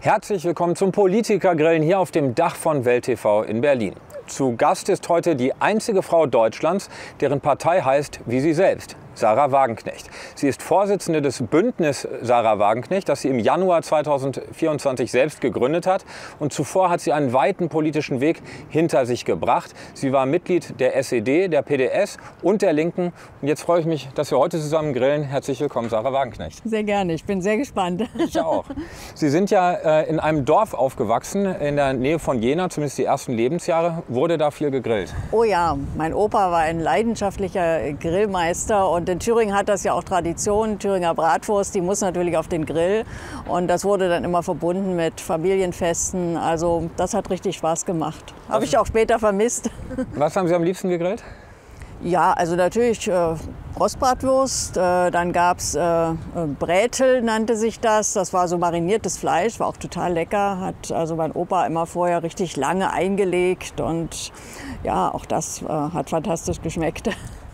Herzlich willkommen zum Politikergrillen hier auf dem Dach von Welt TV in Berlin. Zu Gast ist heute die einzige Frau Deutschlands, deren Partei heißt wie sie selbst, Sahra Wagenknecht. Sie ist Vorsitzende des Bündnis Sahra Wagenknecht, das sie im Januar 2024 selbst gegründet hat. Und zuvor hat sie einen weiten politischen Weg hinter sich gebracht. Sie war Mitglied der SED, der PDS und der Linken. Und jetzt freue ich mich, dass wir heute zusammen grillen. Herzlich willkommen, Sahra Wagenknecht. Sehr gerne, ich bin sehr gespannt. Ich auch. Sie sind ja in einem Dorf aufgewachsen, in der Nähe von Jena, zumindest die ersten Lebensjahre. Wurde da viel gegrillt? Oh ja, mein Opa war ein leidenschaftlicher Grillmeister und in Thüringen hat das ja auch Tradition. Thüringer Bratwurst, die muss natürlich auf den Grill und das wurde dann immer verbunden mit Familienfesten. Also das hat richtig Spaß gemacht. Habe ich auch später vermisst. Was haben Sie am liebsten gegrillt? Ja, also natürlich Rostbratwurst, dann gab es Brätel, nannte sich das. Das war so mariniertes Fleisch, war auch total lecker. Hat also mein Opa immer vorher richtig lange eingelegt und ja, auch das hat fantastisch geschmeckt.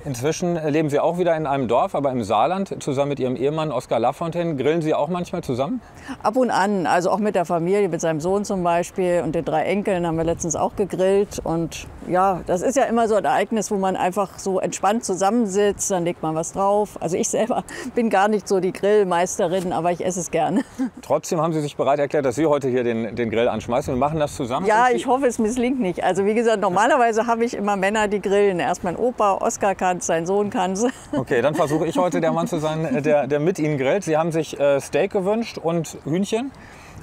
Inzwischen leben Sie auch wieder in einem Dorf, aber im Saarland, zusammen mit Ihrem Ehemann Oskar Lafontaine. Grillen Sie auch manchmal zusammen? Ab und an, also auch mit der Familie, mit seinem Sohn zum Beispiel und den 3 Enkeln haben wir letztens auch gegrillt. Und ja, das ist ja immer so ein Ereignis, wo man einfach so entspannt zusammensitzt, dann legt man was drauf. Also ich selber bin gar nicht so die Grillmeisterin, aber ich esse es gerne. Trotzdem haben Sie sich bereit erklärt, dass Sie heute hier den Grill anschmeißen. Wir machen das zusammen. Ja, ich hoffe, es misslingt nicht. Also wie gesagt, normalerweise habe ich immer Männer, die grillen. Erst mein Opa, Oskar kann es, sein Sohn kann es. Okay, dann versuche ich heute der Mann zu sein, der mit Ihnen grillt. Sie haben sich Steak gewünscht und Hühnchen.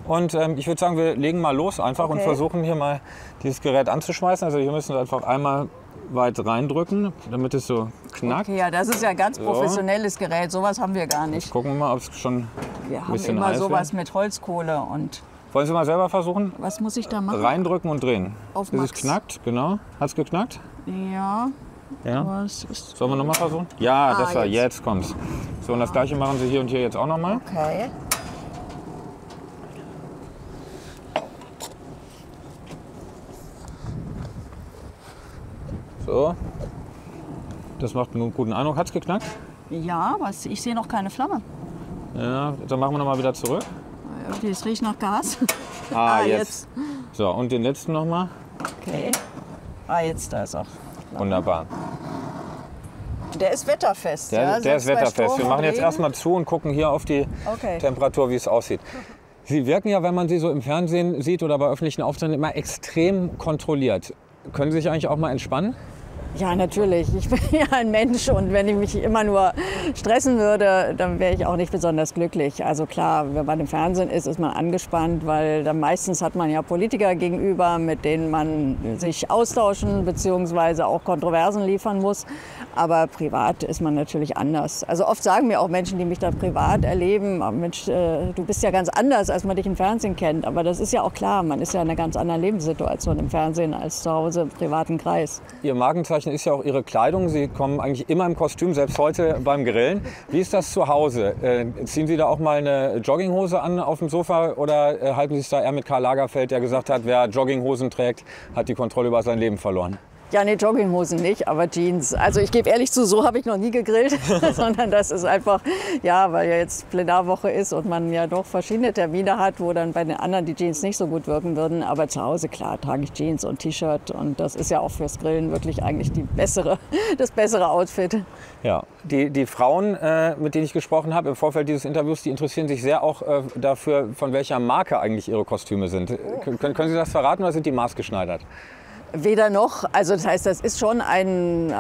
Und ich würde sagen, wir legen mal los einfach und versuchen hier mal dieses Gerät anzuschmeißen. Also hier müssen wir einfach einmal weit reindrücken, damit es so knackt. Okay, ja, das ist ja ein ganz professionelles Gerät. Sowas haben wir gar nicht. Jetzt gucken wir mal, ob es schon wir ein bisschen haben immer heiß sowas wird. Mit Holzkohle und. Wollen Sie mal selber versuchen? Was muss ich da machen? Reindrücken und drehen. Auf Bis Max. es knackt, genau. Hat es geknackt? Ja. Ja. Sollen wir nochmal versuchen? Ja, das war jetzt kommt's. So, und das gleiche machen Sie hier und hier jetzt auch nochmal. Okay. So. Das macht einen guten Eindruck. Hat es geknackt? Ja, was? Ich sehe noch keine Flamme. Ja, dann machen wir nochmal wieder zurück. Es riecht nach Gas. Jetzt. So, und den letzten nochmal. Okay. Jetzt, da ist auch. Wunderbar. Der ist wetterfest. Der ist wetterfest. Wir machen jetzt Regen. erstmal zu und gucken hier auf die Temperatur, wie es aussieht. Sie wirken ja, wenn man Sie so im Fernsehen sieht oder bei öffentlichen Auftritten, immer extrem kontrolliert. Können Sie sich eigentlich auch mal entspannen? Ja, natürlich. Ich bin ja ein Mensch und wenn ich mich immer nur stressen würde, dann wäre ich auch nicht besonders glücklich. Also klar, wenn man im Fernsehen ist, ist man angespannt, weil dann meistens hat man ja Politiker gegenüber, mit denen man sich austauschen bzw. auch Kontroversen liefern muss. Aber privat ist man natürlich anders. Also oft sagen mir auch Menschen, die mich da privat erleben, Mensch, du bist ja ganz anders, als man dich im Fernsehen kennt. Aber das ist ja auch klar, man ist ja in einer ganz anderen Lebenssituation im Fernsehen als zu Hause im privaten Kreis. Ihr Markenzeichen ist ja auch Ihre Kleidung. Sie kommen eigentlich immer im Kostüm, selbst heute beim Grillen. Wie ist das zu Hause? Ziehen Sie da auch mal eine Jogginghose an auf dem Sofa oder halten Sie es da eher mit Karl Lagerfeld, der gesagt hat, wer Jogginghosen trägt, hat die Kontrolle über sein Leben verloren? Ja, nee, Jogginghosen nicht, aber Jeans. Also ich gebe ehrlich zu, so habe ich noch nie gegrillt, sondern das ist einfach, ja, weil ja jetzt Plenarwoche ist und man ja doch verschiedene Termine hat, wo dann bei den anderen die Jeans nicht so gut wirken würden. Aber zu Hause, klar, trage ich Jeans und T-Shirt und das ist ja auch fürs Grillen wirklich eigentlich das bessere Outfit. Ja, die Frauen, mit denen ich gesprochen habe im Vorfeld dieses Interviews, die interessieren sich sehr auch dafür, von welcher Marke eigentlich ihre Kostüme sind. Können Sie das verraten oder sind die maßgeschneidert? Weder noch. Also das heißt, das ist schon ein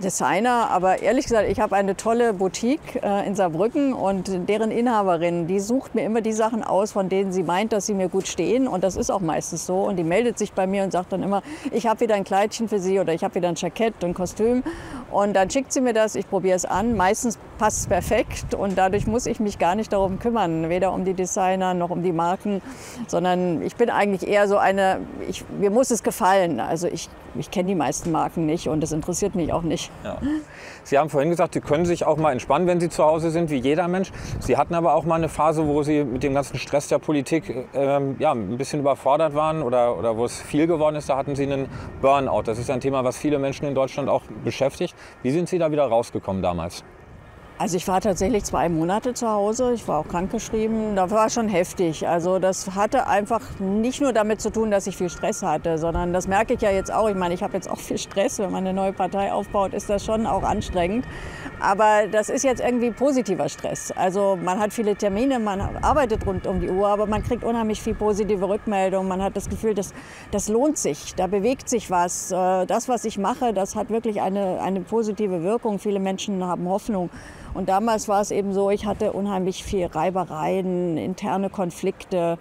Designer. Aber ehrlich gesagt, ich habe eine tolle Boutique in Saarbrücken und deren Inhaberin, die sucht mir immer die Sachen aus, von denen sie meint, dass sie mir gut stehen. Und das ist auch meistens so. Und die meldet sich bei mir und sagt dann immer, ich habe wieder ein Kleidchen für Sie oder ich habe wieder ein Jackett und ein Kostüm. Und dann schickt sie mir das, ich probiere es an. Meistens passt es perfekt und dadurch muss ich mich gar nicht darum kümmern. Weder um die Designer noch um die Marken, sondern ich bin eigentlich eher so eine, mir muss es gefallen. Also ich kenne die meisten Marken nicht und das interessiert mich auch nicht. Ja. Sie haben vorhin gesagt, Sie können sich auch mal entspannen, wenn Sie zu Hause sind, wie jeder Mensch. Sie hatten aber auch mal eine Phase, wo Sie mit dem ganzen Stress der Politik ein bisschen überfordert waren oder wo es viel geworden ist. Da hatten Sie einen Burnout. Das ist ein Thema, was viele Menschen in Deutschland auch beschäftigt. Wie sind Sie da wieder rausgekommen damals? Also ich war tatsächlich 2 Monate zu Hause. Ich war auch krankgeschrieben. Das war schon heftig. Also das hatte einfach nicht nur damit zu tun, dass ich viel Stress hatte, sondern das merke ich ja jetzt auch. Ich meine, ich habe jetzt auch viel Stress. Wenn man eine neue Partei aufbaut, ist das schon auch anstrengend. Aber das ist jetzt irgendwie positiver Stress. Also man hat viele Termine, man arbeitet rund um die Uhr, aber man kriegt unheimlich viel positive Rückmeldung. Man hat das Gefühl, das lohnt sich, da bewegt sich was. Das, was ich mache, das hat wirklich eine positive Wirkung. Viele Menschen haben Hoffnung. Und damals war es eben so, ich hatte unheimlich viel Reibereien, interne Konflikte.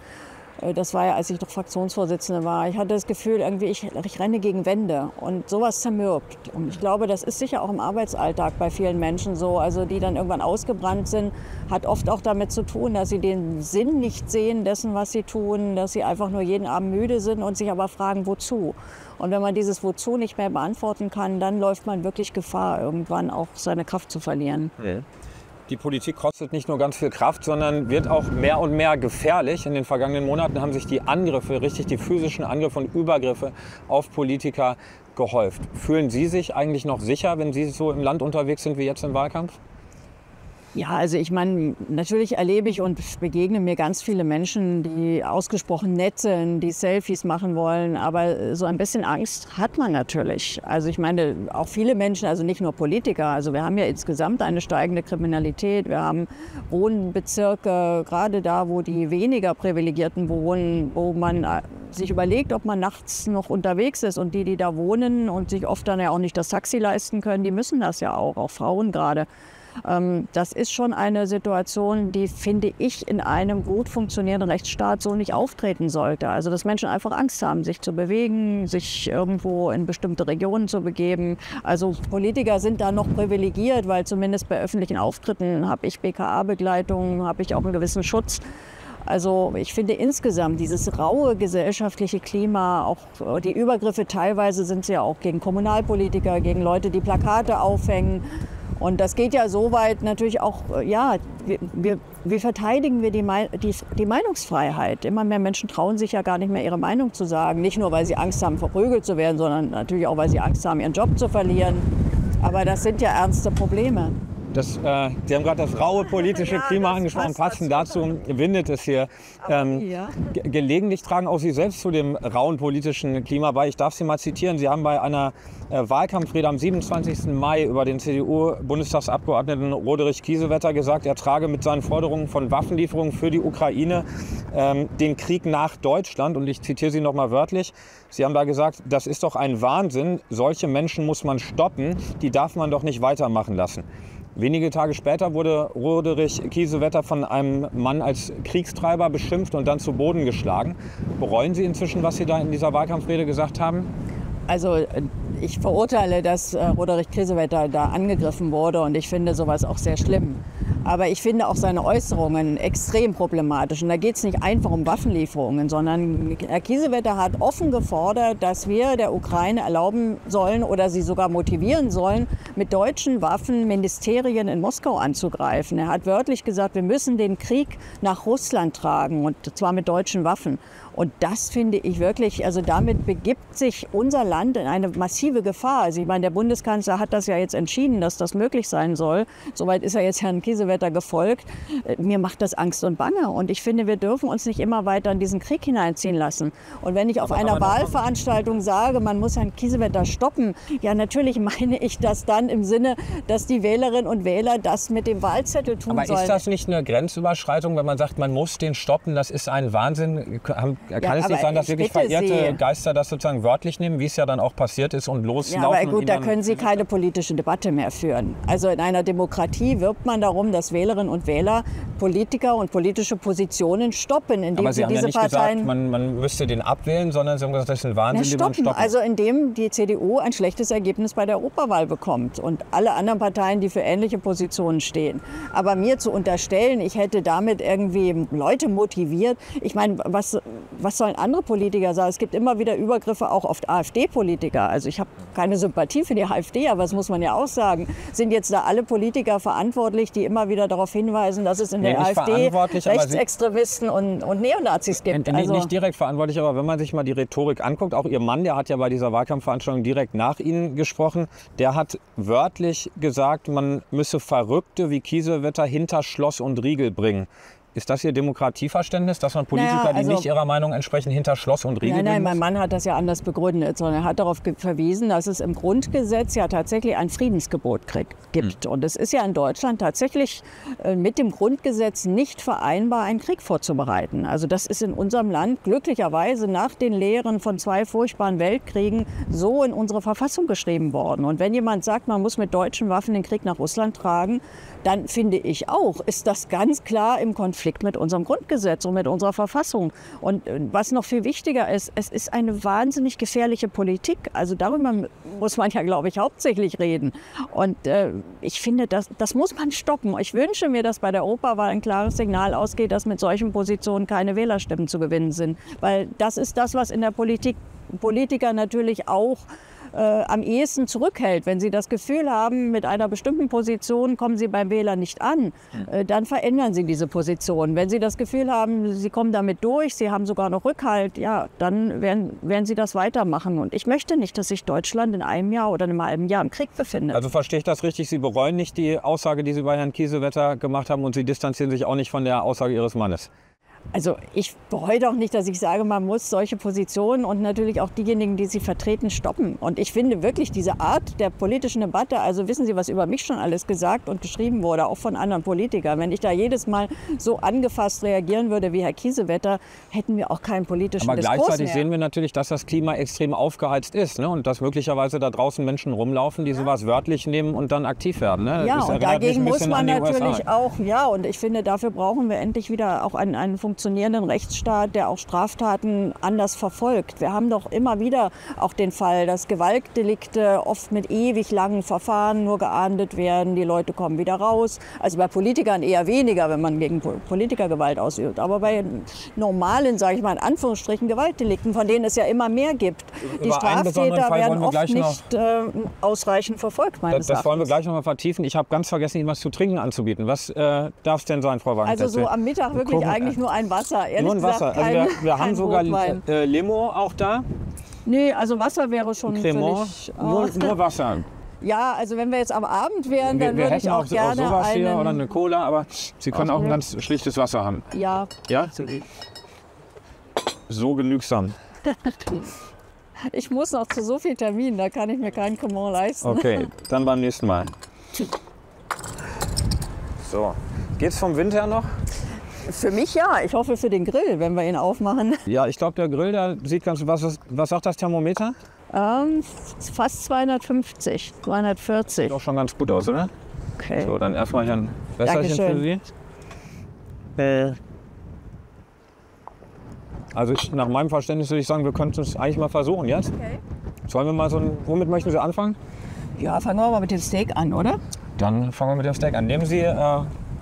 Das war ja, als ich noch Fraktionsvorsitzende war. Ich hatte das Gefühl, irgendwie, ich renne gegen Wände und sowas zermürbt. Und ich glaube, das ist sicher auch im Arbeitsalltag bei vielen Menschen so, also die dann irgendwann ausgebrannt sind, hat oft auch damit zu tun, dass sie den Sinn nicht sehen dessen, was sie tun, dass sie einfach nur jeden Abend müde sind und sich aber fragen, wozu. Und wenn man dieses Wozu nicht mehr beantworten kann, dann läuft man wirklich Gefahr, irgendwann auch seine Kraft zu verlieren. Ja. Die Politik kostet nicht nur ganz viel Kraft, sondern wird auch mehr und mehr gefährlich. In den vergangenen Monaten haben sich die Angriffe, richtig die physischen Angriffe und Übergriffe auf Politiker gehäuft. Fühlen Sie sich eigentlich noch sicher, wenn Sie so im Land unterwegs sind wie jetzt im Wahlkampf? Ja, also ich meine, natürlich erlebe ich und begegne mir ganz viele Menschen, die ausgesprochen nett sind, die Selfies machen wollen, aber so ein bisschen Angst hat man natürlich. Also ich meine, auch viele Menschen, also nicht nur Politiker, also wir haben ja insgesamt eine steigende Kriminalität, wir haben Wohnbezirke, gerade da, wo die weniger Privilegierten wohnen, wo man sich überlegt, ob man nachts noch unterwegs ist, und die da wohnen und sich oft dann ja auch nicht das Taxi leisten können, die müssen das ja auch Frauen gerade. Das ist schon eine Situation, die, finde ich, in einem gut funktionierenden Rechtsstaat so nicht auftreten sollte. Also dass Menschen einfach Angst haben, sich zu bewegen, sich irgendwo in bestimmte Regionen zu begeben. Also Politiker sind da noch privilegiert, weil zumindest bei öffentlichen Auftritten habe ich BKA-Begleitung, habe ich auch einen gewissen Schutz. Also ich finde insgesamt dieses raue gesellschaftliche Klima, auch die Übergriffe teilweise sind sie ja auch gegen Kommunalpolitiker, gegen Leute, die Plakate aufhängen. Und das geht ja so weit natürlich auch, ja, wie verteidigen wir die Meinungsfreiheit? Immer mehr Menschen trauen sich ja gar nicht mehr, ihre Meinung zu sagen. Nicht nur, weil sie Angst haben, verprügelt zu werden, sondern natürlich auch, weil sie Angst haben, ihren Job zu verlieren. Aber das sind ja ernste Probleme. Sie haben gerade das raue politische Klima angesprochen. Passend dazu windet es hier. Gelegentlich tragen auch Sie selbst zu dem rauen politischen Klima bei. Ich darf Sie mal zitieren. Sie haben bei einer Wahlkampfrede am 27. Mai über den CDU-Bundestagsabgeordneten Roderich Kiesewetter gesagt, er trage mit seinen Forderungen von Waffenlieferungen für die Ukraine den Krieg nach Deutschland. Und ich zitiere Sie noch mal wörtlich. Sie haben da gesagt, das ist doch ein Wahnsinn. Solche Menschen muss man stoppen. Die darf man doch nicht weitermachen lassen. Wenige Tage später wurde Roderich Kiesewetter von einem Mann als Kriegstreiber beschimpft und dann zu Boden geschlagen. Bereuen Sie inzwischen, was Sie da in dieser Wahlkampfrede gesagt haben? Also ich verurteile, dass Roderich Kiesewetter da angegriffen wurde, und ich finde sowas auch sehr schlimm. Aber ich finde auch seine Äußerungen extrem problematisch. Und da geht es nicht einfach um Waffenlieferungen, sondern Herr Kiesewetter hat offen gefordert, dass wir der Ukraine erlauben sollen oder sie sogar motivieren sollen, mit deutschen Waffen Ministerien in Moskau anzugreifen. Er hat wörtlich gesagt, wir müssen den Krieg nach Russland tragen, und zwar mit deutschen Waffen. Und das finde ich wirklich, also damit begibt sich unser Land in eine massive Gefahr. Also ich meine, der Bundeskanzler hat das ja jetzt entschieden, dass das möglich sein soll. Soweit ist er jetzt Herrn Kiesewetter gefolgt. Mir macht das Angst und Bange. Und ich finde, wir dürfen uns nicht immer weiter in diesen Krieg hineinziehen lassen. Und wenn ich auf einer Wahlveranstaltung sage, man muss Herrn Kiesewetter stoppen, ja, natürlich meine ich das dann im Sinne, dass die Wählerinnen und Wähler das mit dem Wahlzettel tun sollen. Aber ist das nicht eine Grenzüberschreitung, wenn man sagt, man muss den stoppen? Das ist ein Wahnsinn. Kann es nicht sein, dass wirklich verehrte Geister das sozusagen wörtlich nehmen, wie es ja dann auch passiert ist, und loslaufen? Ja, aber gut, da können Sie keine politische Debatte mehr führen. Also in einer Demokratie wirbt man darum, dass Wählerinnen und Wähler Politiker und politische Positionen stoppen, indem aber Sie haben diese ja nicht Parteien gesagt, man müsste den abwählen, sondern Sie haben gesagt, das ist ein Wahnsinn, den man stoppen. Also indem die CDU ein schlechtes Ergebnis bei der Europawahl bekommt und alle anderen Parteien, die für ähnliche Positionen stehen. Aber mir zu unterstellen, ich hätte damit irgendwie Leute motiviert, ich meine, was sollen andere Politiker sagen? Es gibt immer wieder Übergriffe auch auf AfD-Politiker. Also ich habe keine Sympathie für die AfD, aber das muss man ja auch sagen. Sind jetzt da alle Politiker verantwortlich, die immer wieder darauf hinweisen, dass es in der AfD Rechtsextremisten und Neonazis gibt? Nicht direkt verantwortlich, aber wenn man sich mal die Rhetorik anguckt, auch Ihr Mann, der hat ja bei dieser Wahlkampfveranstaltung direkt nach Ihnen gesprochen, der hat wörtlich gesagt, man müsse Verrückte wie Kiesewetter hinter Schloss und Riegel bringen. Ist das Ihr Demokratieverständnis, dass man Politiker, die nicht Ihrer Meinung entsprechen, hinter Schloss und Riegel bringen muss? Nein, mein Mann hat das ja anders begründet, sondern er hat darauf verwiesen, dass es im Grundgesetz ja tatsächlich ein Friedensgebot gibt. Und es ist ja in Deutschland tatsächlich mit dem Grundgesetz nicht vereinbar, einen Krieg vorzubereiten. Also das ist in unserem Land glücklicherweise nach den Lehren von 2 furchtbaren Weltkriegen so in unsere Verfassung geschrieben worden. Und wenn jemand sagt, man muss mit deutschen Waffen den Krieg nach Russland tragen, dann finde ich auch, ist das ganz klar im Konflikt mit unserem Grundgesetz und mit unserer Verfassung. Und was noch viel wichtiger ist, es ist eine wahnsinnig gefährliche Politik. Also darüber muss man ja, glaube ich, hauptsächlich reden. Und ich finde, das muss man stoppen. Ich wünsche mir, dass bei der Europawahl ein klares Signal ausgeht, dass mit solchen Positionen keine Wählerstimmen zu gewinnen sind. Weil das ist das, was in der Politik Politiker natürlich auch am ehesten zurückhält. Wenn sie das Gefühl haben, mit einer bestimmten Position kommen sie beim Wähler nicht an, dann verändern sie diese Position. Wenn sie das Gefühl haben, sie kommen damit durch, sie haben sogar noch Rückhalt, ja, dann werden sie das weitermachen. Und ich möchte nicht, dass sich Deutschland in einem Jahr oder in einem halben Jahr im Krieg befindet. Also verstehe ich das richtig? Sie bereuen nicht die Aussage, die Sie bei Herrn Kiesewetter gemacht haben, und Sie distanzieren sich auch nicht von der Aussage Ihres Mannes? Also ich bereue doch nicht, dass ich sage, man muss solche Positionen und natürlich auch diejenigen, die sie vertreten, stoppen. Und ich finde wirklich diese Art der politischen Debatte, also wissen Sie, was über mich schon alles gesagt und geschrieben wurde, auch von anderen Politikern. Wenn ich da jedes Mal so angefasst reagieren würde wie Herr Kiesewetter, hätten wir auch keinen politischen Diskurs mehr. Aber gleichzeitig sehen wir natürlich, dass das Klima extrem aufgeheizt ist, ne? Und dass möglicherweise da draußen Menschen rumlaufen, die sowas wörtlich nehmen und dann aktiv werden. Ne? Ja, und dagegen muss man natürlich auch, ja, und ich finde, dafür brauchen wir endlich wieder auch einen funktionierenden Rechtsstaat, der auch Straftaten anders verfolgt. Wir haben doch immer wieder auch den Fall, dass Gewaltdelikte oft mit ewig langen Verfahren nur geahndet werden. Die Leute kommen wieder raus. Also bei Politikern eher weniger, wenn man gegen Politiker Gewalt ausübt. Aber bei normalen, sage ich mal in Anführungsstrichen, Gewaltdelikten, von denen es ja immer mehr gibt, die Straftäter werden oft nicht ausreichend verfolgt, meines Erachtens. Das wollen wir gleich noch mal vertiefen. Ich habe ganz vergessen, Ihnen was zu trinken anzubieten. Was darf es denn sein, Frau Wagenknecht? Also so am Mittag wirklich eigentlich nur ein Wasser. Ehrlich nur ein Wasser. Gesagt, also wir haben sogar Limo auch da. Nee, also Wasser wäre schon völlig... Nur Wasser. Ja, also wenn wir jetzt am Abend wären, dann würde ich auch gerne sowas einen... hier oder eine Cola, aber Sie können auch ein ganz schlichtes Wasser haben. Ja. Ja? So genügsam. Ich muss noch zu so vielen Terminen, da kann ich mir keinen Cremant leisten. Okay, dann beim nächsten Mal. So, geht's vom Wind her noch? Für mich ja, ich hoffe für den Grill, wenn wir ihn aufmachen. Ja, ich glaube, der Grill, der sieht ganz... Was sagt das Thermometer? Fast 250, 240. Sieht auch schon ganz gut aus, oder? Okay. So, dann erstmal hier ein Wässerchen für Sie. Also nach meinem Verständnis würde ich sagen, wir könnten es eigentlich mal versuchen jetzt. Okay. Sollen wir mal womit möchten Sie anfangen? Ja, fangen wir mal mit dem Steak an, oder? Dann fangen wir mit dem Steak an. Nehmen Sie,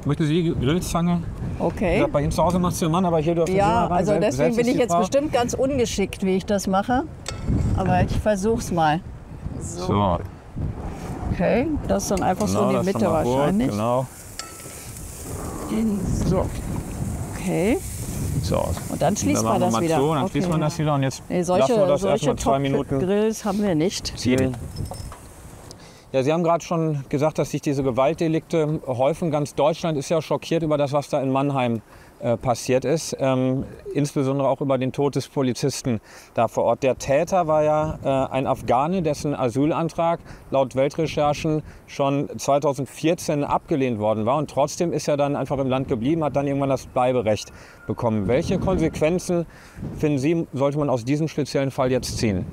möchten Sie die Grillzange? Okay. Wie gesagt, bei Ihnen zu Hause macht es Ihr Mann, aber hier dürfen Sie mal ran. Also deswegen bin ich jetzt Frau. bestimmt ganz ungeschickt, wie ich das mache. Aber ich versuch's mal. So. Okay, das ist dann einfach so in die Mitte wahrscheinlich. Gut, genau. So. Okay. So. Und dann schließt man das wieder. Dann schließt man das wieder und jetzt lassen wir das erstmal 2 Minuten Grills haben wir nicht. ziehen. Ja, Sie haben gerade schon gesagt, dass sich diese Gewaltdelikte häufen. Ganz Deutschland ist ja schockiert über das, was da in Mannheim passiert ist. Insbesondere auch über den Tod des Polizisten da vor Ort. Der Täter war ja ein Afghane, dessen Asylantrag laut Weltrecherchen schon 2014 abgelehnt worden war. Und trotzdem ist er dann einfach im Land geblieben, hat dann irgendwann das Bleiberecht bekommen. Welche Konsequenzen, finden Sie, sollte man aus diesem speziellen Fall jetzt ziehen?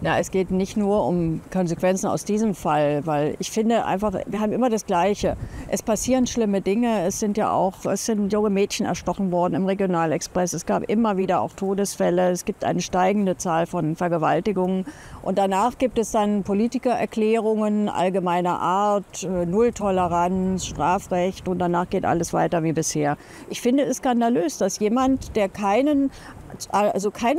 Ja, es geht nicht nur um Konsequenzen aus diesem Fall, weil ich finde einfach, wir haben immer das Gleiche. Es passieren schlimme Dinge. Es sind junge Mädchen erstochen worden im Regionalexpress. Es gab immer wieder auch Todesfälle. Es gibt eine steigende Zahl von Vergewaltigungen. Und danach gibt es dann Politikererklärungen allgemeiner Art, Nulltoleranz, Strafrecht und danach geht alles weiter wie bisher. Ich finde es skandalös, dass jemand, der keinen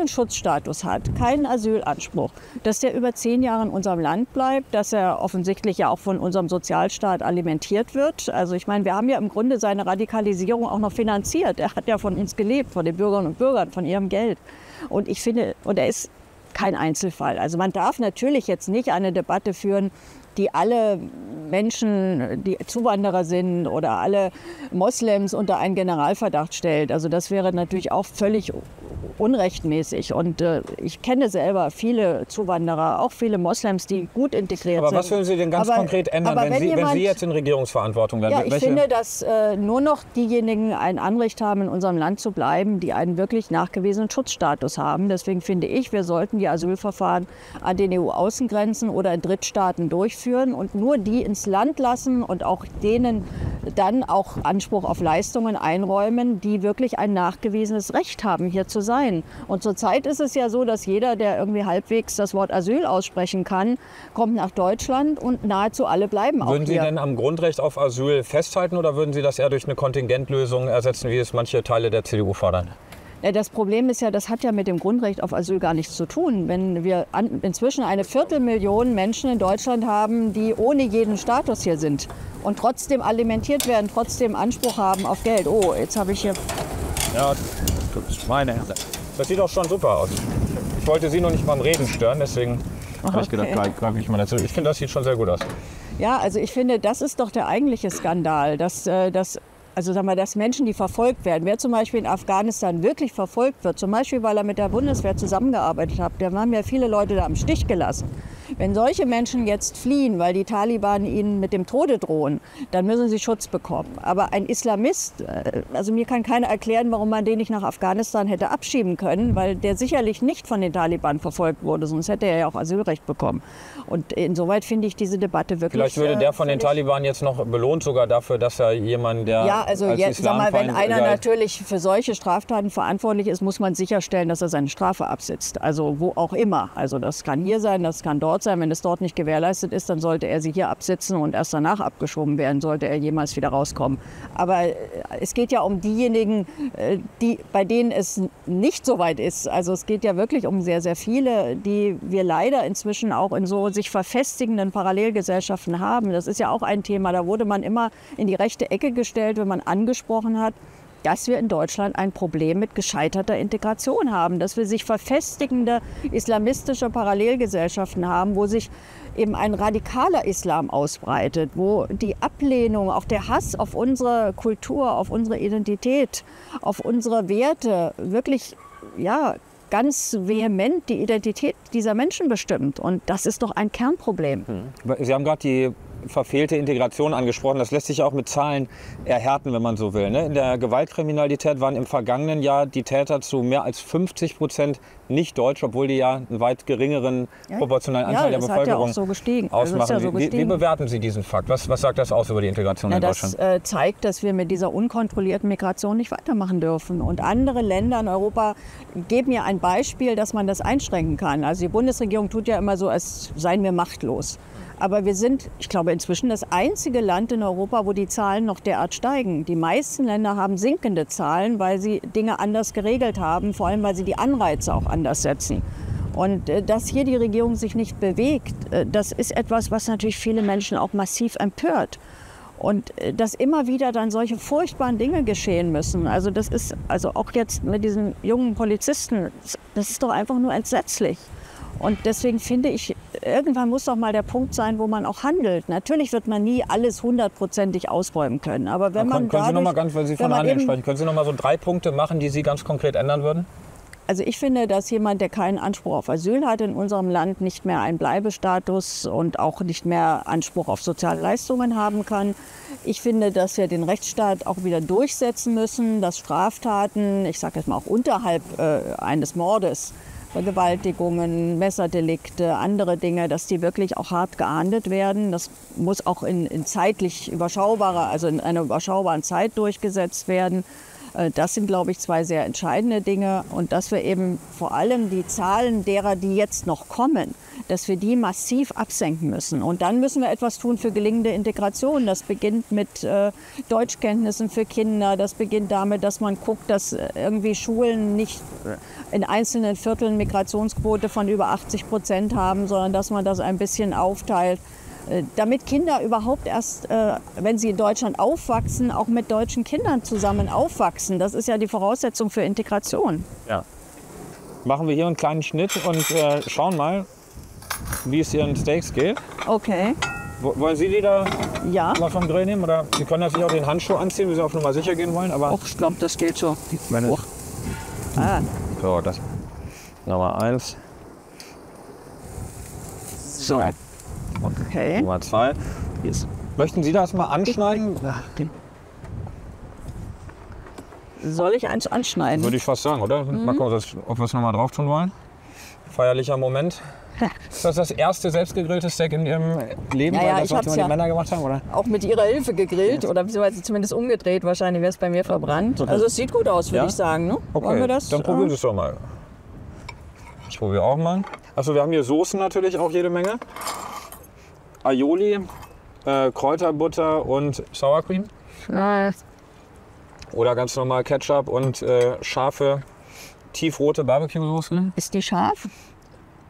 Schutzstatus hat, keinen Asylanspruch, dass der über 10 Jahre in unserem Land bleibt, dass er offensichtlich ja auch von unserem Sozialstaat alimentiert wird. Also ich meine, wir haben ja im Grunde seine Radikalisierung auch noch finanziert. Er hat ja von uns gelebt, von den Bürgerinnen und Bürgern, von ihrem Geld. Und ich finde, und er ist kein Einzelfall. Also man darf natürlich jetzt nicht eine Debatte führen, die alle Menschen, die Zuwanderer sind oder alle Moslems unter einen Generalverdacht stellt. Also das wäre natürlich auch völlig unrechtmäßig. Und ich kenne selber viele Zuwanderer, auch viele Moslems, die gut integriert sind. Aber was würden Sie denn ganz konkret ändern, wenn Sie jetzt in Regierungsverantwortung wären? Ja, ich finde, dass nur noch diejenigen ein Anrecht haben, in unserem Land zu bleiben, die einen wirklich nachgewiesenen Schutzstatus haben. Deswegen finde ich, wir sollten die Asylverfahren an den EU-Außengrenzen oder in Drittstaaten durchführen und nur die ins Land lassen und auch denen dann auch Anspruch auf Leistungen einräumen, die wirklich ein nachgewiesenes Recht haben, hier zu sein. Und zurzeit ist es ja so, dass jeder, der irgendwie halbwegs das Wort Asyl aussprechen kann, kommt nach Deutschland und nahezu alle bleiben auch hier. Würden Sie denn am Grundrecht auf Asyl festhalten oder würden Sie das eher durch eine Kontingentlösung ersetzen, wie es manche Teile der CDU fordern? Das Problem ist ja, das hat ja mit dem Grundrecht auf Asyl gar nichts zu tun. Wenn wir inzwischen 250.000 Menschen in Deutschland haben, die ohne jeden Status hier sind und trotzdem alimentiert werden, trotzdem Anspruch haben auf Geld. Oh, jetzt habe ich hier... Ja, das ist meine. Das sieht doch schon super aus. Ich wollte Sie noch nicht beim Reden stören, deswegen habe ich gedacht, greife ich mal dazu. Ich finde, das sieht schon sehr gut aus. Ja, also ich finde, das ist doch der eigentliche Skandal, dass Menschen, die verfolgt werden, wer zum Beispiel in Afghanistan wirklich verfolgt wird, zum Beispiel, weil er mit der Bundeswehr zusammengearbeitet hat, da haben ja viele Leute da im Stich gelassen. Wenn solche Menschen jetzt fliehen, weil die Taliban ihnen mit dem Tode drohen, dann müssen sie Schutz bekommen. Aber ein Islamist, also mir kann keiner erklären, warum man den nicht nach Afghanistan hätte abschieben können, weil der sicherlich nicht von den Taliban verfolgt wurde, sonst hätte er ja auch Asylrecht bekommen. Und insoweit finde ich diese Debatte wirklich... Vielleicht würde der von den Taliban jetzt noch belohnt sogar dafür, dass er jemand, der ja, also als jetzt, sag mal, wenn einer galt. natürlich für solche Straftaten verantwortlich ist, muss man sicherstellen, dass er seine Strafe absitzt. Also wo auch immer. Also das kann hier sein, das kann dort sein. Wenn es dort nicht gewährleistet ist, dann sollte er sie hier absitzen und erst danach abgeschoben werden, sollte er jemals wieder rauskommen. Aber es geht ja um diejenigen, bei denen es nicht so weit ist. Also es geht ja wirklich um sehr, sehr viele, die wir leider inzwischen auch in so sich verfestigenden Parallelgesellschaften haben. Das ist ja auch ein Thema. Da wurde man immer in die rechte Ecke gestellt, wenn man angesprochen hat, dass wir in Deutschland ein Problem mit gescheiterter Integration haben, dass wir sich verfestigende islamistische Parallelgesellschaften haben, wo sich eben ein radikaler Islam ausbreitet, wo die Ablehnung, auch der Hass auf unsere Kultur, auf unsere Identität, auf unsere Werte wirklich ganz vehement die Identität dieser Menschen bestimmt. Und das ist doch ein Kernproblem. Sie haben gerade die verfehlte Integration angesprochen. Das lässt sich auch mit Zahlen erhärten, wenn man so will. In der Gewaltkriminalität waren im vergangenen Jahr die Täter zu mehr als 50% nicht deutsch, obwohl die ja einen weit geringeren proportionalen Anteil der Bevölkerung ausmachen. Wie bewerten Sie diesen Fakt? Was sagt das aus über die Integration in Deutschland? Das zeigt, dass wir mit dieser unkontrollierten Migration nicht weitermachen dürfen. Und andere Länder in Europa geben ja ein Beispiel, dass man das einschränken kann. Also die Bundesregierung tut ja immer so, als seien wir machtlos. Aber wir sind, ich glaube, inzwischen das einzige Land in Europa, wo die Zahlen noch derart steigen. Die meisten Länder haben sinkende Zahlen, weil sie Dinge anders geregelt haben, vor allem weil sie die Anreize auch anders setzen. Und dass hier die Regierung sich nicht bewegt, das ist etwas, was natürlich viele Menschen auch massiv empört. Und dass immer wieder dann solche furchtbaren Dinge geschehen müssen. Also das ist, also auch jetzt mit diesen jungen Polizisten, das ist doch einfach nur entsetzlich. Und deswegen finde ich, irgendwann muss doch mal der Punkt sein, wo man auch handelt. Natürlich wird man nie alles 100%ig ausräumen können. Aber wenn man können Sie noch mal ganz, weil Sie von Handeln sprechen, können Sie noch mal so 3 Punkte machen, die Sie ganz konkret ändern würden? Also ich finde, dass jemand, der keinen Anspruch auf Asyl hat in unserem Land, nicht mehr einen Bleibestatus und auch nicht mehr Anspruch auf soziale Leistungen haben kann. Ich finde, dass wir den Rechtsstaat auch wieder durchsetzen müssen, dass Straftaten, ich sage jetzt mal auch unterhalb eines Mordes, Vergewaltigungen, Messerdelikte, andere Dinge, dass die wirklich auch hart geahndet werden. Das muss auch in zeitlich überschaubarer, also in einer überschaubaren Zeit durchgesetzt werden. Das sind, glaube ich, 2 sehr entscheidende Dinge. Und dass wir eben vor allem die Zahlen derer, die jetzt noch kommen, dass wir die massiv absenken müssen. Und dann müssen wir etwas tun für gelingende Integration. Das beginnt mit Deutschkenntnissen für Kinder. Das beginnt damit, dass man guckt, dass irgendwie Schulen nicht in einzelnen Vierteln Migrationsquote von über 80% haben, sondern dass man das ein bisschen aufteilt. Damit Kinder überhaupt erst, wenn sie in Deutschland aufwachsen, auch mit deutschen Kindern zusammen aufwachsen. Das ist ja die Voraussetzung für Integration. Ja. Machen wir hier einen kleinen Schnitt und schauen mal, wie es Ihren Steaks geht. Okay. Wollen Sie die da Ja. mal vom Grill nehmen? Oder Sie können natürlich auch den Handschuh anziehen, wenn Sie auf Nummer sicher gehen wollen. Aber Och, ich glaube, das geht so. meine, Ah, so, das Nummer 1, so. Okay. Nummer 2. Möchten Sie das mal anschneiden? Soll ich eins anschneiden? Würde ich fast sagen, oder? Mal gucken, ob wir es nochmal drauf tun wollen. Feierlicher Moment. Ist das das erste selbstgegrillte Steak in Ihrem Leben? Ja, ja, weil ich das, was hab's immer ja die Männer gemacht haben, oder? Auch mit Ihrer Hilfe gegrillt oder beziehungsweise zumindest umgedreht. Wahrscheinlich wäre es bei mir verbrannt. Also es sieht gut aus, würde Ja? ich sagen. Ne? Okay, Wollen wir das? dann probieren Sie es doch mal. Ich probiere auch mal. Achso, wir haben hier Soßen natürlich auch jede Menge. Aioli, Kräuterbutter und Sour Cream. Oder ganz normal Ketchup und scharfe, tiefrote Barbecue-Soße. Ist die scharf?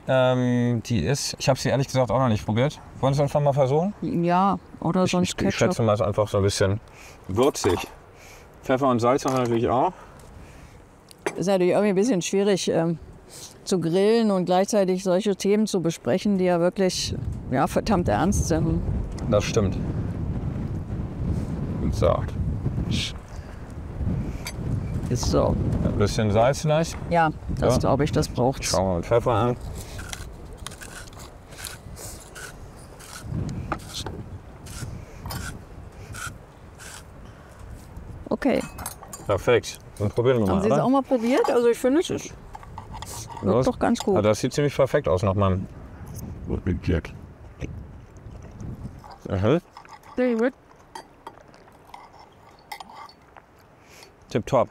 Die ist, ich habe sie ehrlich gesagt auch noch nicht probiert. Wollen Sie es einfach mal versuchen? Ja, oder sonst Ich Ketchup. schätze mal, es ist einfach so ein bisschen würzig. Pfeffer und Salz haben wir natürlich auch. Ist natürlich irgendwie ein bisschen schwierig zu grillen und gleichzeitig solche Themen zu besprechen, die ja wirklich verdammt ernst sind. Das stimmt. So, Ist so. ein bisschen Salz vielleicht. Ja, das Ja. glaube ich, das braucht's. Schauen wir mal mit Pfeffer an. Okay. Perfekt. Dann probieren wir Haben mal, Sie es oder? auch mal probiert? Also ich finde, es ist wirkt doch ganz gut. Also das sieht ziemlich perfekt aus nach meinem... Aha. Sehr gut. Tipptopp.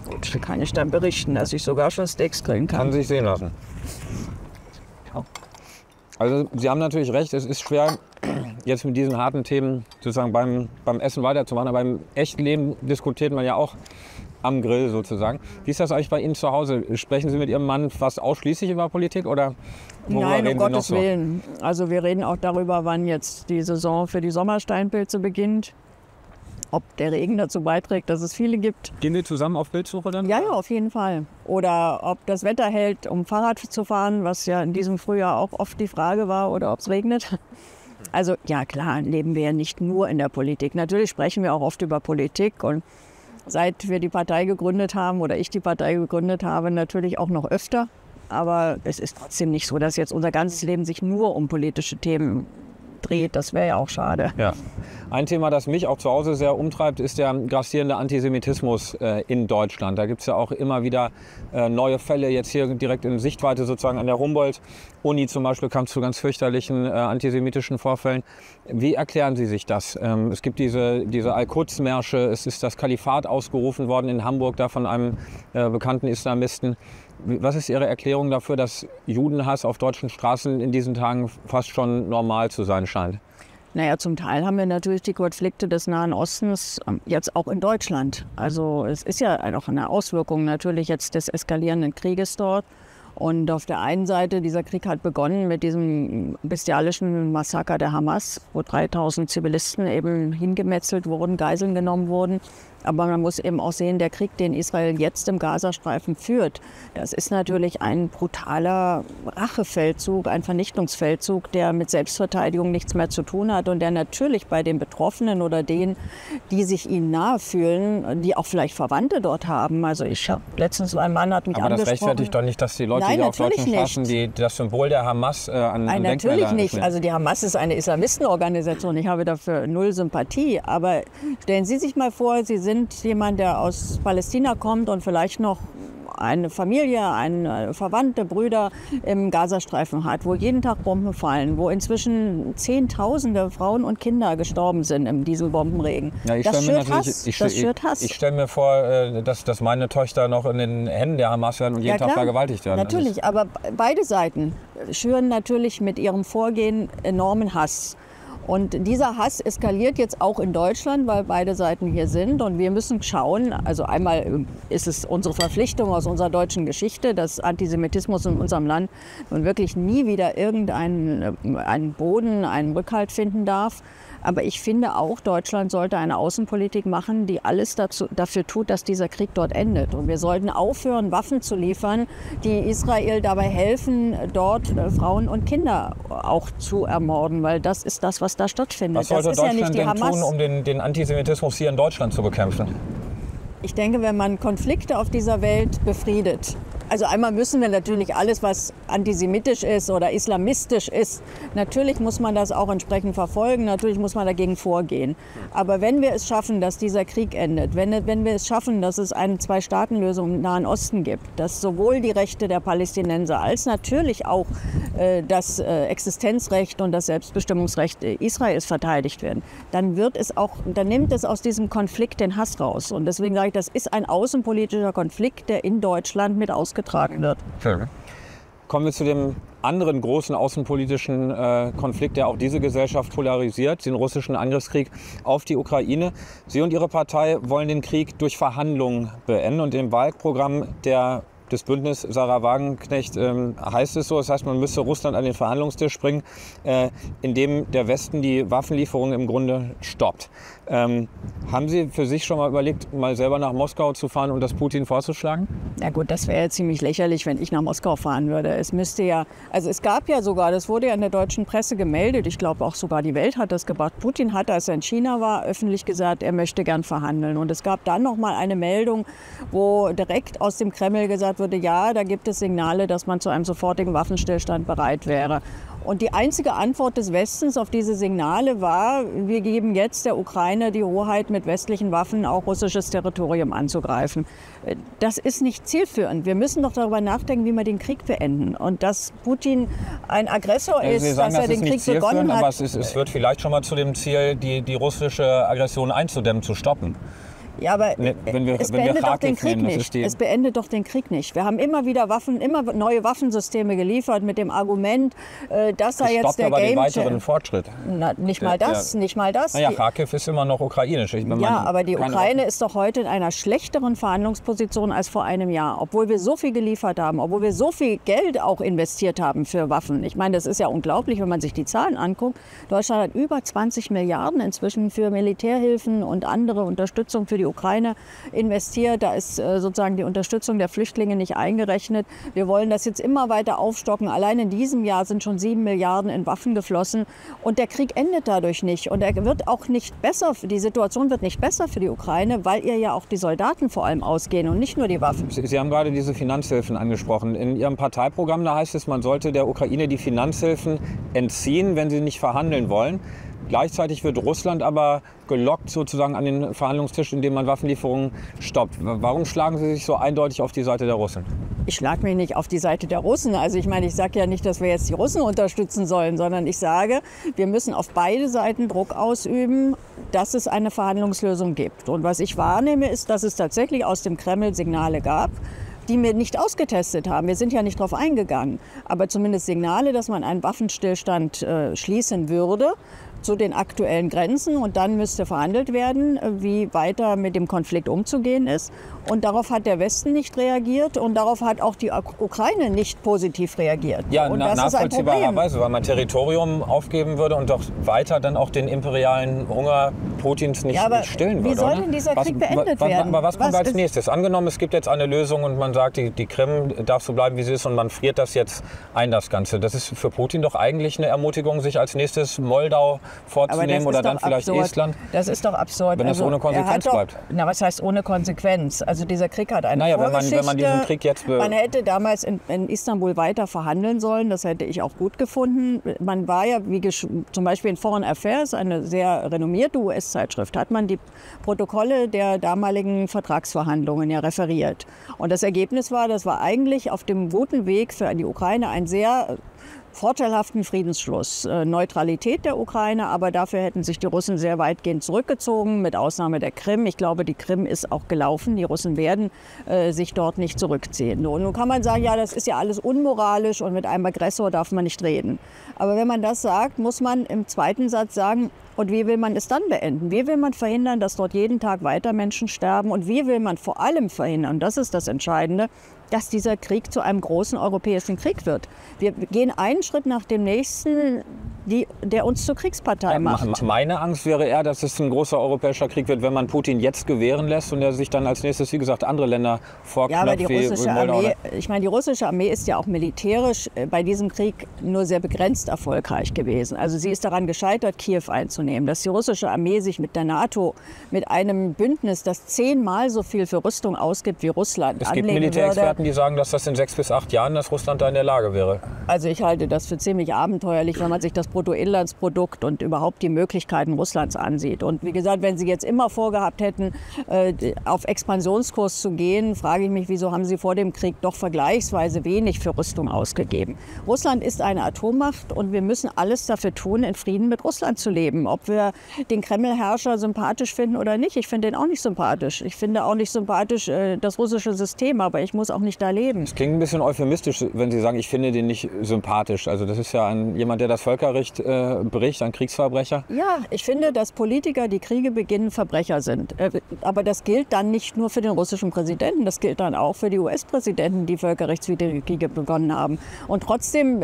Gut, kann ich dann berichten, dass ich sogar schon Steaks grillen kann. Kann sich sehen lassen. Ja. Also Sie haben natürlich recht, es ist schwer, jetzt mit diesen harten Themen sozusagen beim Essen weiterzumachen. Aber im echten Leben diskutiert man ja auch am Grill sozusagen. Wie ist das eigentlich bei Ihnen zu Hause? Sprechen Sie mit Ihrem Mann fast ausschließlich über Politik oder worüber Nein, um reden Sie noch Gottes so? Willen. Also wir reden auch darüber, wann jetzt die Saison für die Sommersteinpilze beginnt. Ob der Regen dazu beiträgt, dass es viele gibt. Gehen wir zusammen auf Bildsuche dann? Ja, ja, auf jeden Fall. Oder ob das Wetter hält, um Fahrrad zu fahren, was ja in diesem Frühjahr auch oft die Frage war, oder ob es regnet. Also ja, klar, leben wir ja nicht nur in der Politik. Natürlich sprechen wir auch oft über Politik und seit wir die Partei gegründet haben oder ich die Partei gegründet habe, natürlich auch noch öfter. Aber es ist trotzdem nicht so, dass jetzt unser ganzes Leben sich nur um politische Themen dreht. Das wäre ja auch schade. Ja. Ein Thema, das mich auch zu Hause sehr umtreibt, ist der grassierende Antisemitismus in Deutschland. Da gibt es ja auch immer wieder neue Fälle. Jetzt hier direkt in Sichtweite sozusagen an der Humboldt-Uni zum Beispiel kam es zu ganz fürchterlichen antisemitischen Vorfällen. Wie erklären Sie sich das? Es gibt diese Al-Quds-Märsche, es ist das Kalifat ausgerufen worden in Hamburg, da von einem bekannten Islamisten. Was ist Ihre Erklärung dafür, dass Judenhass auf deutschen Straßen in diesen Tagen fast schon normal zu sein scheint? Naja, zum Teil haben wir natürlich die Konflikte des Nahen Ostens jetzt auch in Deutschland. Also es ist ja auch eine Auswirkung natürlich jetzt des eskalierenden Krieges dort. Und auf der einen Seite, dieser Krieg hat begonnen mit diesem bestialischen Massaker der Hamas, wo 3000 Zivilisten eben hingemetzelt wurden, Geiseln genommen wurden. Aber man muss eben auch sehen, der Krieg, den Israel jetzt im Gazastreifen führt, das ist natürlich ein brutaler Rachefeldzug, ein Vernichtungsfeldzug, der mit Selbstverteidigung nichts mehr zu tun hat und der natürlich bei den Betroffenen oder denen, die sich ihnen nahe fühlen, die auch vielleicht Verwandte dort haben. Also ich habe letztens, ein Mann hat mich Aber das angesprochen. rechtfertigt doch nicht, dass die Leute Nein, hier auf deutschen natürlich Straßen das Symbol der Hamas an Nein, Denkmäler natürlich nicht. schmieren. Also die Hamas ist eine Islamistenorganisation. Ich habe dafür null Sympathie. Aber stellen Sie sich mal vor, Sie sind jemand, der aus Palästina kommt und vielleicht noch eine Familie, eine Verwandte, Brüder im Gazastreifen hat, wo jeden Tag Bomben fallen, wo inzwischen Zehntausende Frauen und Kinder gestorben sind in diesem Bombenregen. Ja, Das schürt Hass. Das schürt Hass. Ich stelle mir vor, dass meine Töchter noch in den Händen der Hamas werden und jeden Tag vergewaltigt werden. Natürlich, aber beide Seiten schüren natürlich mit ihrem Vorgehen enormen Hass. Und dieser Hass eskaliert jetzt auch in Deutschland, weil beide Seiten hier sind. Und wir müssen schauen, also einmal ist es unsere Verpflichtung aus unserer deutschen Geschichte, dass Antisemitismus in unserem Land nun wirklich nie wieder einen Boden, einen Rückhalt finden darf. Aber ich finde auch, Deutschland sollte eine Außenpolitik machen, die alles dafür tut, dass dieser Krieg dort endet. Und wir sollten aufhören, Waffen zu liefern, die Israel dabei helfen, dort Frauen und Kinder auch zu ermorden. Weil das ist das, was da stattfindet. Was sollte Deutschland denn tun, um den Antisemitismus hier in Deutschland zu bekämpfen? Ich denke, wenn man Konflikte auf dieser Welt befriedet, also einmal müssen wir natürlich alles, was antisemitisch ist oder islamistisch ist, natürlich muss man das auch entsprechend verfolgen, natürlich muss man dagegen vorgehen. Aber wenn wir es schaffen, dass dieser Krieg endet, wenn wir es schaffen, dass es eine Zwei-Staaten-Lösung im Nahen Osten gibt, dass sowohl die Rechte der Palästinenser als natürlich auch das Existenzrecht und das Selbstbestimmungsrecht Israels verteidigt werden, dann nimmt es aus diesem Konflikt den Hass raus. Und deswegen sage ich, das ist ein außenpolitischer Konflikt, der in Deutschland mit ausgetragen wird. Kommen wir zu dem anderen großen außenpolitischen Konflikt, der auch diese Gesellschaft polarisiert, den russischen Angriffskrieg auf die Ukraine. Sie und Ihre Partei wollen den Krieg durch Verhandlungen beenden. Und im Wahlprogramm des Bündnis Sarah Wagenknecht heißt es so, das heißt, man müsste Russland an den Verhandlungstisch bringen, indem der Westen die Waffenlieferungen im Grunde stoppt. Haben Sie für sich schon mal überlegt, mal selber nach Moskau zu fahren und das Putin vorzuschlagen? Na gut, das wäre ja ziemlich lächerlich, wenn ich nach Moskau fahren würde. Es gab ja sogar, das wurde ja in der deutschen Presse gemeldet, ich glaube auch sogar die Welt hat das gebracht. Putin hat, als er in China war, öffentlich gesagt, er möchte gern verhandeln. Und es gab dann noch mal eine Meldung, wo direkt aus dem Kreml gesagt wurde, ja, da gibt es Signale, dass man zu einem sofortigen Waffenstillstand bereit wäre. Und die einzige Antwort des Westens auf diese Signale war, wir geben jetzt der Ukraine die Hoheit, mit westlichen Waffen auch russisches Territorium anzugreifen. Das ist nicht zielführend. Wir müssen doch darüber nachdenken, wie wir den Krieg beenden. Und dass Putin ein Aggressor ist, Sie sagen, dass er den Krieg begonnen hat. Aber es wird vielleicht schon mal zu dem Ziel, die russische Aggression einzudämmen, zu stoppen. Ja, aber es beendet doch den Krieg nicht. Es beendet doch den Krieg nicht. Wir haben immer wieder immer neue Waffensysteme geliefert mit dem Argument, das sei jetzt der Game Changer. Aber den weiteren Fortschritt. Nicht mal das. Naja, Kharkiv ist immer noch ukrainisch. Aber die Ukraine ist doch heute in einer schlechteren Verhandlungsposition als vor einem Jahr. Obwohl wir so viel geliefert haben, obwohl wir so viel Geld auch investiert haben für Waffen. Ich meine, das ist ja unglaublich, wenn man sich die Zahlen anguckt. Deutschland hat über 20 Milliarden inzwischen für Militärhilfen und andere Unterstützung für die Ukraine investiert. Da ist sozusagen die Unterstützung der Flüchtlinge nicht eingerechnet. Wir wollen das jetzt immer weiter aufstocken. Allein in diesem Jahr sind schon 7 Milliarden in Waffen geflossen. Und der Krieg endet dadurch nicht. Und er wird auch nicht besser. Die Situation wird nicht besser für die Ukraine, weil ihr ja auch die Soldaten vor allem ausgehen und nicht nur die Waffen. Sie haben gerade diese Finanzhilfen angesprochen. In Ihrem Parteiprogramm, da heißt es, man sollte der Ukraine die Finanzhilfen entziehen, wenn sie nicht verhandeln wollen. Gleichzeitig wird Russland aber gelockt sozusagen an den Verhandlungstisch, indem man Waffenlieferungen stoppt. Warum schlagen Sie sich so eindeutig auf die Seite der Russen? Ich schlage mich nicht auf die Seite der Russen. Also ich meine, ich sage ja nicht, dass wir jetzt die Russen unterstützen sollen, sondern ich sage, wir müssen auf beide Seiten Druck ausüben, dass es eine Verhandlungslösung gibt. Und was ich wahrnehme, ist, dass es tatsächlich aus dem Kreml Signale gab, die wir nicht ausgetestet haben. Wir sind ja nicht darauf eingegangen. Aber zumindest Signale, dass man einen Waffenstillstand schließen würde zu den aktuellen Grenzen. Und dann müsste verhandelt werden, wie weiter mit dem Konflikt umzugehen ist. Und darauf hat der Westen nicht reagiert und darauf hat auch die Ukraine nicht positiv reagiert. Ja, und das nachvollziehbarerweise, weil man Territorium aufgeben würde und doch weiter dann auch den imperialen Hunger Putins nicht stillen würde. Wie soll denn dieser Krieg beendet werden? Aber was kommt als nächstes? Angenommen, es gibt jetzt eine Lösung und man sagt, die Krim darf so bleiben, wie sie ist und man friert das jetzt ein, das Ganze. Das ist für Putin doch eigentlich eine Ermutigung, sich als nächstes Moldau vorzunehmen oder dann vielleicht Estland. Das ist doch absurd. Wenn das ohne Konsequenz bleibt. Na, was heißt ohne Konsequenz? Also dieser Krieg hat eine Vorgeschichte. Wenn man diesen Krieg jetzt... Man hätte damals in Istanbul weiter verhandeln sollen, das hätte ich auch gut gefunden. Man war ja, zum Beispiel in Foreign Affairs, eine sehr renommierte US-Zeitschrift, hat man die Protokolle der damaligen Vertragsverhandlungen ja referiert. Und das Ergebnis war, das war eigentlich auf dem guten Weg für die Ukraine ein sehr vorteilhaften Friedensschluss. Neutralität der Ukraine, aber dafür hätten sich die Russen sehr weitgehend zurückgezogen, mit Ausnahme der Krim. Ich glaube, die Krim ist auch gelaufen. Die Russen werden sich dort nicht zurückziehen. Und nun kann man sagen, ja, das ist ja alles unmoralisch und mit einem Aggressor darf man nicht reden. Aber wenn man das sagt, muss man im zweiten Satz sagen, und wie will man es dann beenden? Wie will man verhindern, dass dort jeden Tag weiter Menschen sterben? Und wie will man vor allem verhindern, und das ist das Entscheidende, dass dieser Krieg zu einem großen europäischen Krieg wird? Wir gehen einen Schritt nach dem nächsten, der uns zur Kriegspartei macht. Meine Angst wäre eher, dass es ein großer europäischer Krieg wird, wenn man Putin jetzt gewähren lässt und er sich dann als nächstes, wie gesagt, andere Länder vorknöpft. Ja, aber die russische Armee, die russische Armee ist ja auch militärisch bei diesem Krieg nur sehr begrenzt erfolgreich gewesen. Also sie ist daran gescheitert, Kiew einzunehmen. Dass die russische Armee sich mit der NATO, mit einem Bündnis, das 10-mal so viel für Rüstung ausgibt wie Russland, es gibt Militärexperten, die sagen, dass das in 6 bis 8 Jahren, dass Russland da in der Lage wäre. Also ich halte das für ziemlich abenteuerlich, wenn man sich das Bruttoinlandsprodukt und überhaupt die Möglichkeiten Russlands ansieht. Und wie gesagt, wenn Sie jetzt immer vorgehabt hätten, auf Expansionskurs zu gehen, frage ich mich, wieso haben Sie vor dem Krieg doch vergleichsweise wenig für Rüstung ausgegeben? Russland ist eine Atommacht und wir müssen alles dafür tun, in Frieden mit Russland zu leben. Ob wir den Kreml-Herrscher sympathisch finden oder nicht, ich finde den auch nicht sympathisch. Ich finde auch nicht sympathisch das russische System, aber ich muss auch nicht da leben. Es klingt ein bisschen euphemistisch, wenn Sie sagen, ich finde den nicht sympathisch. Also das ist ja jemand, der das Völkerrecht bricht, ein Kriegsverbrecher. Ja, ich finde, dass Politiker, die Kriege beginnen, Verbrecher sind. Aber das gilt dann nicht nur für den russischen Präsidenten, das gilt dann auch für die US-Präsidenten, die völkerrechtswidrige Kriege begonnen haben. Und trotzdem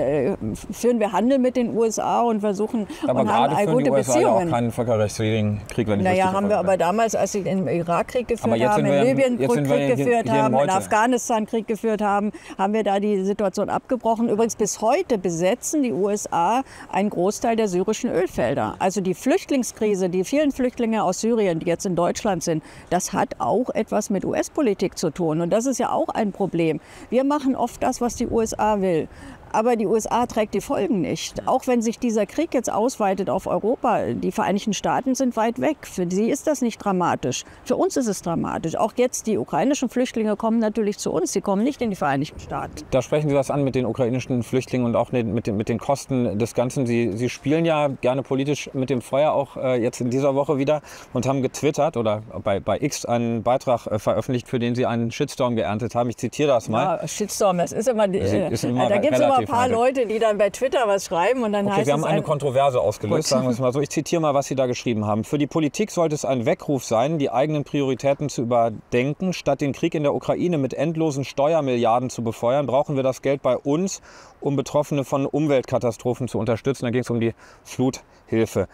führen wir Handel mit den USA und versuchen aber und haben gute Beziehungen. Ja auch keinen völkerrechtswidrigen Krieg, wenn ich Naja, haben wir aber damals, als sie den Irakkrieg geführt haben, in Libyen Krieg geführt haben, in Afghanistan Krieg geführt haben, haben wir da die Situation abgebrochen. Übrigens bis heute besetzen die USA einen Großteil der syrischen Ölfelder. Also die Flüchtlingskrise, die vielen Flüchtlinge aus Syrien, die jetzt in Deutschland sind, das hat auch etwas mit US-Politik zu tun. Und das ist ja auch ein Problem. Wir machen oft das, was die USA will. Aber die USA trägt die Folgen nicht. Auch wenn sich dieser Krieg jetzt ausweitet auf Europa, die Vereinigten Staaten sind weit weg. Für sie ist das nicht dramatisch. Für uns ist es dramatisch. Auch jetzt die ukrainischen Flüchtlinge kommen natürlich zu uns. Sie kommen nicht in die Vereinigten Staaten. Da sprechen Sie was an mit den ukrainischen Flüchtlingen und auch mit den Kosten des Ganzen. Sie spielen ja gerne politisch mit dem Feuer, auch jetzt in dieser Woche wieder, und haben getwittert oder bei X einen Beitrag veröffentlicht, für den Sie einen Shitstorm geerntet haben. Ich zitiere das mal. Ja, Shitstorm, das ist immer, da gibt es immer ein paar Leute, die dann bei Twitter was schreiben und dann heißt es... Wir haben eine Kontroverse ausgelöst, sagen wir es mal so. Ich zitiere mal, was Sie da geschrieben haben. Für die Politik sollte es ein Weckruf sein, die eigenen Prioritäten zu überdenken. Statt den Krieg in der Ukraine mit endlosen Steuermilliarden zu befeuern, brauchen wir das Geld bei uns, um Betroffene von Umweltkatastrophen zu unterstützen. Da ging es um die Fluthilfe.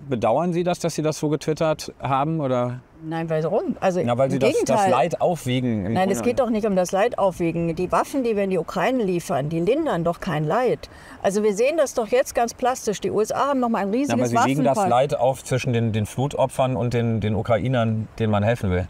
Bedauern Sie das, dass Sie das so getwittert haben, oder? Nein, warum? Also weil Sie das Leid aufwiegen. Nein, es geht doch nicht um das Leid aufwiegen. Die Waffen, die wir in die Ukraine liefern, die lindern doch kein Leid. Also wir sehen das doch jetzt ganz plastisch. Die USA haben noch mal ein riesiges Waffenpark. Aber Sie wiegen das Leid auf zwischen den Flutopfern und den Ukrainern, denen man helfen will.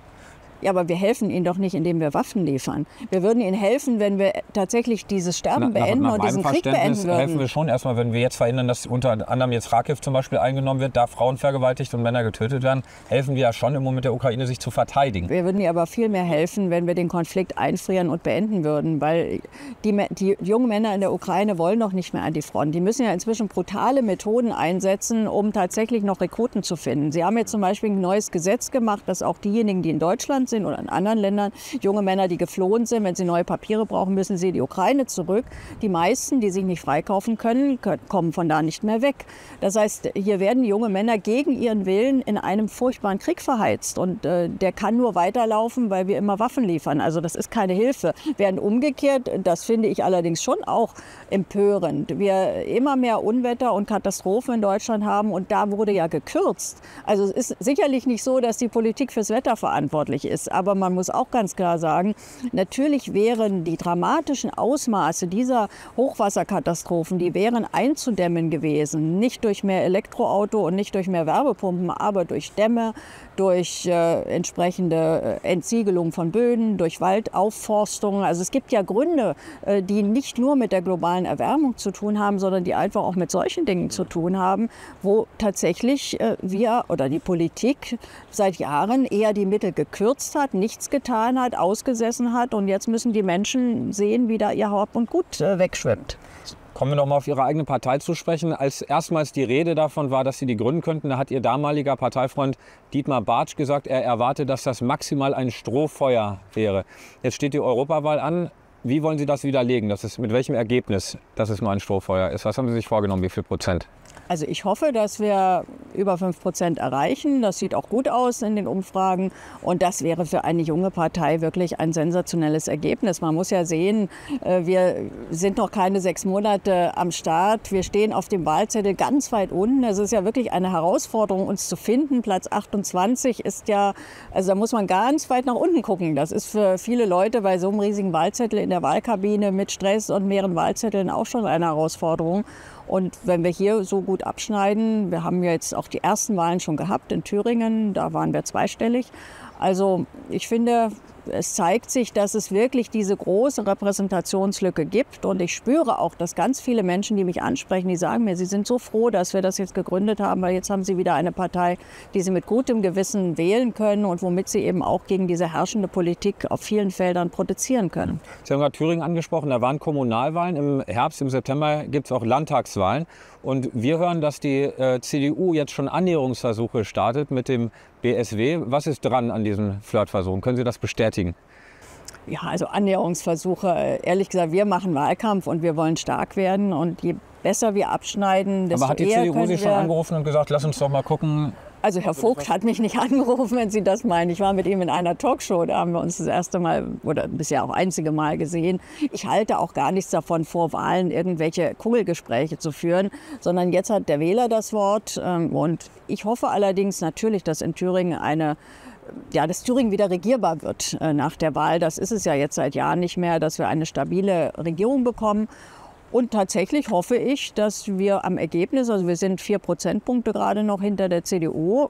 Ja, aber wir helfen ihnen doch nicht, indem wir Waffen liefern. Wir würden ihnen helfen, wenn wir tatsächlich dieses Sterben beenden und diesen Krieg beenden würden. Helfen wir schon erstmal, wenn wir jetzt verhindern, dass unter anderem jetzt Kharkiv zum Beispiel eingenommen wird, da Frauen vergewaltigt und Männer getötet werden, helfen wir ja schon im Moment der Ukraine, sich zu verteidigen. Wir würden ihr aber viel mehr helfen, wenn wir den Konflikt einfrieren und beenden würden, weil die jungen Männer in der Ukraine wollen doch nicht mehr an die Front. Die müssen ja inzwischen brutale Methoden einsetzen, um tatsächlich noch Rekruten zu finden. Sie haben jetzt zum Beispiel ein neues Gesetz gemacht, dass auch diejenigen, die in Deutschland sind oder in anderen Ländern, junge Männer, die geflohen sind, wenn sie neue Papiere brauchen, müssen sie in die Ukraine zurück. Die meisten, die sich nicht freikaufen können, kommen von da nicht mehr weg. Das heißt, hier werden junge Männer gegen ihren Willen in einem furchtbaren Krieg verheizt. Und der kann nur weiterlaufen, weil wir immer Waffen liefern. Also das ist keine Hilfe. Während umgekehrt, das finde ich allerdings schon auch empörend, wir immer mehr Unwetter und Katastrophen in Deutschland haben und da wurde ja gekürzt. Also es ist sicherlich nicht so, dass die Politik fürs Wetter verantwortlich ist, aber man muss auch ganz klar sagen, natürlich wären die dramatischen Ausmaße dieser Hochwasserkatastrophen, die wären einzudämmen gewesen. Nicht durch mehr Elektroauto und nicht durch mehr Wärmepumpen, aber durch Dämme, durch entsprechende Entsiegelung von Böden, durch Waldaufforstung. Also es gibt ja Gründe, die nicht nur mit der globalen Erwärmung zu tun haben, sondern die einfach auch mit solchen Dingen zu tun haben, wo tatsächlich wir oder die Politik seit Jahren eher die Mittel gekürzt gesetzt hat, nichts getan hat, ausgesessen hat. Und jetzt müssen die Menschen sehen, wie da ihr Hab und Gut wegschwimmt. Kommen wir noch mal auf Ihre eigene Partei zu sprechen. Als erstmals die Rede davon war, dass Sie die gründen könnten, da hat Ihr damaliger Parteifreund Dietmar Bartsch gesagt, er erwarte, dass das maximal ein Strohfeuer wäre. Jetzt steht die Europawahl an. Wie wollen Sie das widerlegen? Mit welchem Ergebnis, dass es nur ein Strohfeuer ist? Was haben Sie sich vorgenommen? Wie viel Prozent? Also ich hoffe, dass wir über 5% erreichen. Das sieht auch gut aus in den Umfragen. Und das wäre für eine junge Partei wirklich ein sensationelles Ergebnis. Man muss ja sehen, wir sind noch keine 6 Monate am Start. Wir stehen auf dem Wahlzettel ganz weit unten. Es ist ja wirklich eine Herausforderung, uns zu finden. Platz 28 ist ja, also da muss man ganz weit nach unten gucken. Das ist für viele Leute bei so einem riesigen Wahlzettel in der Wahlkabine mit Stress und mehreren Wahlzetteln auch schon eine Herausforderung. Und wenn wir hier so gut abschneiden, wir haben ja jetzt auch die ersten Wahlen schon gehabt in Thüringen, da waren wir zweistellig. Also ich finde, es zeigt sich, dass es wirklich diese große Repräsentationslücke gibt. Und ich spüre auch, dass ganz viele Menschen, die mich ansprechen, die sagen mir, sie sind so froh, dass wir das jetzt gegründet haben, weil jetzt haben sie wieder eine Partei, die sie mit gutem Gewissen wählen können und womit sie eben auch gegen diese herrschende Politik auf vielen Feldern protestieren können. Sie haben gerade Thüringen angesprochen, da waren Kommunalwahlen. Im Herbst, im September gibt es auch Landtagswahlen. Und wir hören, dass die CDU jetzt schon Annäherungsversuche startet mit dem BSW. Was ist dran an diesen Flirtversuchen? Können Sie das bestätigen? Ja, also Annäherungsversuche. Ehrlich gesagt, wir machen Wahlkampf und wir wollen stark werden. Und je besser wir abschneiden, desto eher. Aber hat die CDU Sie schon angerufen und gesagt, lass uns doch mal gucken? Also Herr Vogt hat mich nicht angerufen, wenn Sie das meinen. Ich war mit ihm in einer Talkshow, da haben wir uns das erste Mal oder bisher auch einzige Mal gesehen. Ich halte auch gar nichts davon, vor Wahlen irgendwelche Kugelgespräche zu führen, sondern jetzt hat der Wähler das Wort. Und ich hoffe allerdings natürlich, dass in Thüringen dass Thüringen wieder regierbar wird nach der Wahl. Das ist es ja jetzt seit Jahren nicht mehr, dass wir eine stabile Regierung bekommen. Und tatsächlich hoffe ich, dass wir am Ergebnis, also wir sind 4 Prozentpunkte gerade noch hinter der CDU,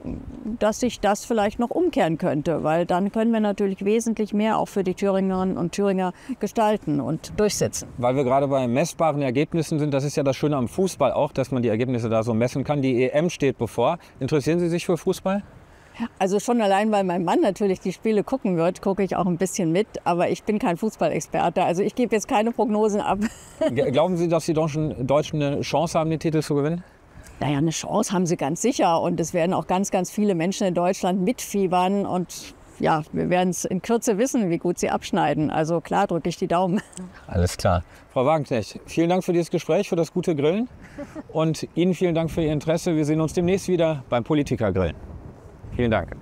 dass sich das vielleicht noch umkehren könnte. Weil dann können wir natürlich wesentlich mehr auch für die Thüringerinnen und Thüringer gestalten und durchsetzen. Weil wir gerade bei messbaren Ergebnissen sind, das ist ja das Schöne am Fußball auch, dass man die Ergebnisse da so messen kann. Die EM steht bevor. Interessieren Sie sich für Fußball? Also schon allein, weil mein Mann natürlich die Spiele gucken wird, gucke ich auch ein bisschen mit. Aber ich bin kein Fußballexperte. Also ich gebe jetzt keine Prognosen ab. Glauben Sie, dass die Deutschen eine Chance haben, den Titel zu gewinnen? Naja, eine Chance haben sie ganz sicher. Und es werden auch ganz, ganz viele Menschen in Deutschland mitfiebern. Und ja, wir werden es in Kürze wissen, wie gut sie abschneiden. Also klar drücke ich die Daumen. Alles klar. Frau Wagenknecht, vielen Dank für dieses Gespräch, für das gute Grillen. Und Ihnen vielen Dank für Ihr Interesse. Wir sehen uns demnächst wieder beim Politikergrillen. Vielen Dank.